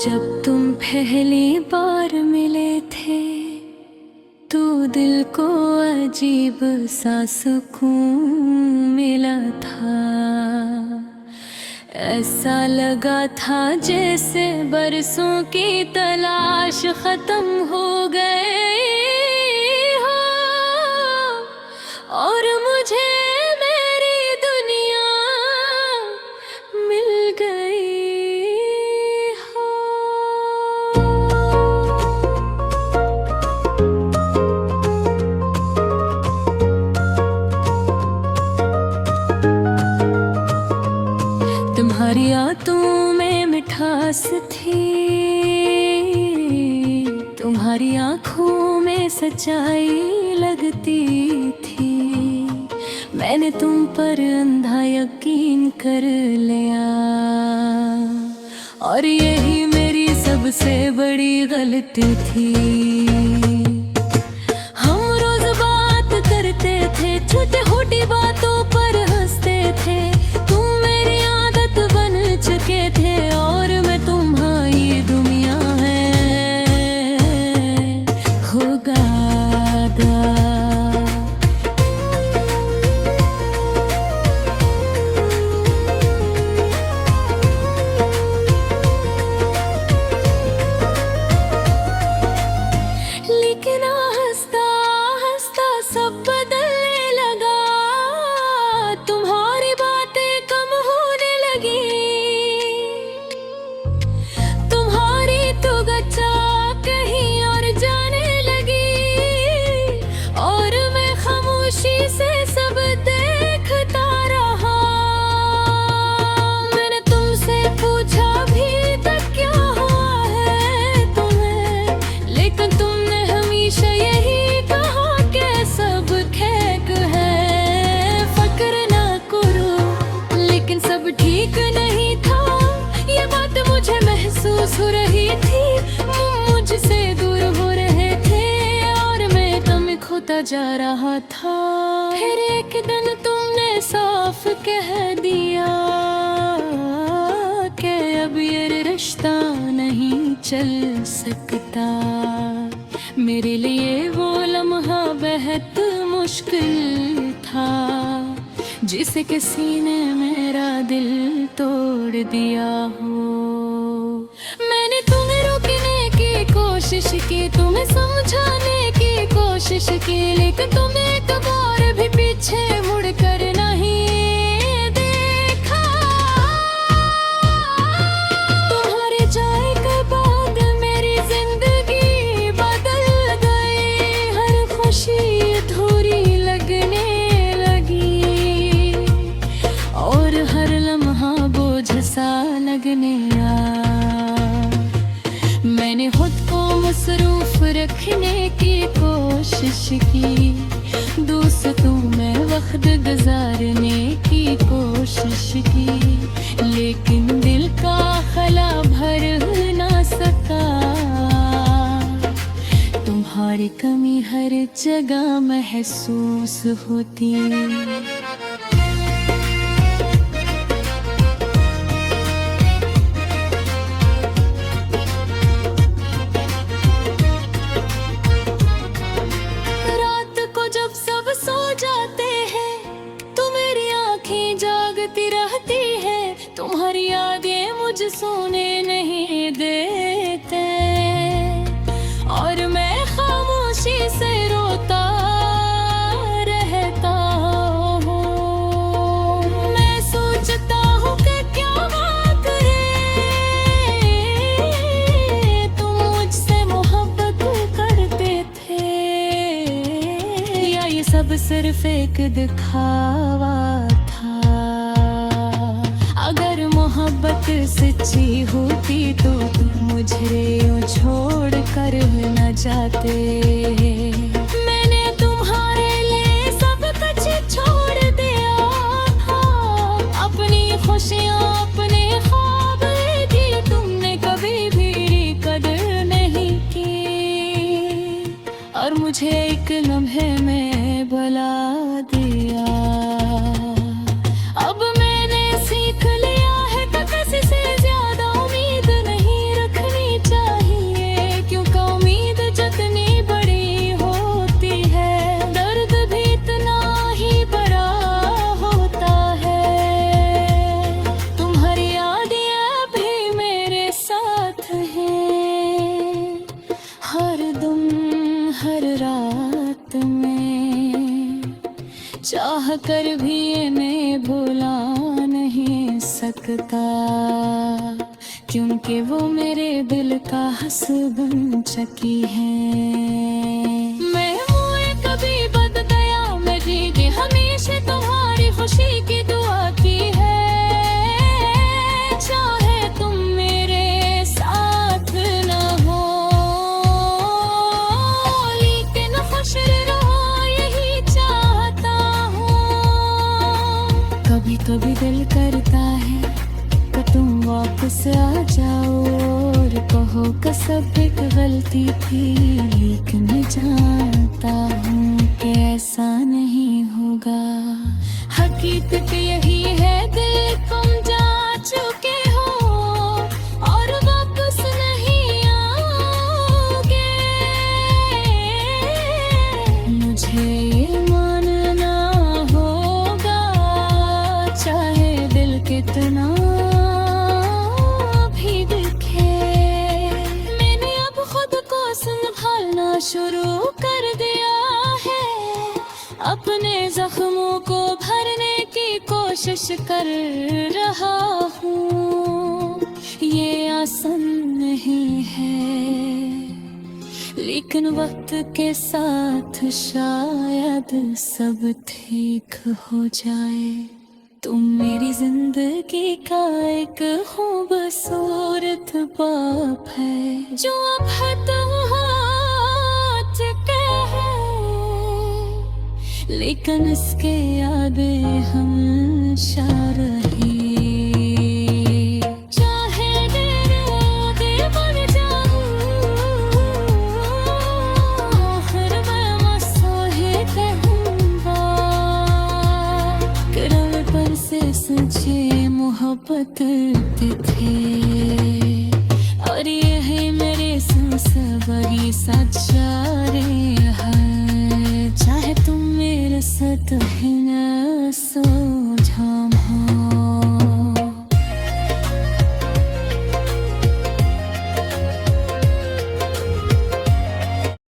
जब तुम पहली बार मिले थे तो दिल को अजीब सा सुकून मिला था। ऐसा लगा था जैसे बरसों की तलाश खत्म हो गई हो और मुझे मेरी दुनिया मिल गई हो। तुम्हारी यादों में मिठास थी, तुम्हारी आँखों में सच्चाई लगती थी। मैंने तुम पर अंधा यकीन कर लिया और यही मेरी सबसे बड़ी गलती थी। हम रोज बात करते थे, छोटी छोटी बातों पर हंसते थे। तुम मेरी आदत बन चुके थे और मैं तुम्हारी दुनिया है हो गया। लेकिन हंसता हंसता सब बदलने लगा, तुम्हारी बातें कम होने लगी। तुम्हारी तो गच्चा कहीं और जाने लगी और मैं खामोशी से सब देखता रहा। मैंने तुमसे पूछा भी तक क्या हुआ है तुम्हें, लेकिन तुमने हमेशा यही कहा कि सब ठीक है। फक्र ना करो, लेकिन सब ठीक नहीं था। ये बात मुझे महसूस हो रही थी, मुझसे दूर हो रहे थे और मैं तुम्हें खोता जा रहा था। फिर एक दिन तुमने साफ कह दिया कि अब ये रिश्ता नहीं चल सकता। मेरे लिए वो लम्हा बेहद मुश्किल था जिसे किसी ने मेरा दिल तोड़ दिया हो। मैंने तुम्हें रोकने की कोशिश की, तुम्हें समझाने की कोशिश की, लेकिन तुमने कभी भी पीछे मुड़कर नहीं देखा। तुम्हारे जाए के बाद मेरी जिंदगी बदल गई, हर खुशी अधूरी लगने लगी और हर लम्हा बोझ सा लगने लगा। मैंने खुद को मसरूफ रखने की कोशिश की, दोस्तों में वक्त गुजारने की कोशिश की, लेकिन दिल का खला भर ना सका। तुम्हारी कमी हर जगह महसूस होती। रात को जब सब सो जाते हैं तो मेरी आंखें जागती रहती है। तुम्हारी यादें मुझे सोने नहीं देते और मैं खामोशी से रोता रहता हूँ। मैं सोचता हूँ कि क्या बात है, तुम मुझसे मोहब्बत करते थे या ये सब सिर्फ एक दिखावा था। अगर मोहब्बत सच्ची होती तो तुम मुझे यूं छोड़ कर न जाते। मैंने तुम्हारे लिए सब कुछ छोड़ दिया था, अपनी खुशियाँ अपने ख्वाब की तुमने कभी भी कदर नहीं की और मुझे एक लम्हे में भुला दिया। अब मैंने सीख लिया है कि किसी से ज्यादा उम्मीद नहीं रखनी। हर रात में, चाह कर भी इन्हें भुला नहीं सकता, क्योंकि वो मेरे दिल का हस्बैंड चकी है। मैं हुए कभी बद गया, मेरी हमेशा तुम्हारी खुशी की दुआ की है। चाहे तुम मेरे साथ न हो, लेकिन खुश रहो यही चाहता हूँ। कभी कभी दिल करता है कि तुम वापस आ जाओ और कहो कि सब एक गलती थी, लेकिन मैं जानता हूँ कि ऐसा नहीं होगा। हकीकत यही है, दिल तुम जा चुके हो और वापस नहीं आओगे। मुझे ये मानना होगा, चाहे दिल कितना भी दिखे। मैंने अब खुद को संभालना शुरू कर दिया है, अपने जख्मों को भरने की कोशिश कर रहा हूँ। ये आसान नहीं है, लेकिन वक्त के साथ शायद सब ठीक हो जाए। तुम मेरी जिंदगी का एक खूबसूरत बाप है, जो अब खत्म हो चुका है, लेकिन इसके यादें हमेशा रही। चाहे देर आगे बढ़ जाऊं, हर मैं मुझसे ही कहूँगा कि पर से सच्ची मोहब्बत करते थे, और ये है मेरे सबसे बड़ी सच्चाई।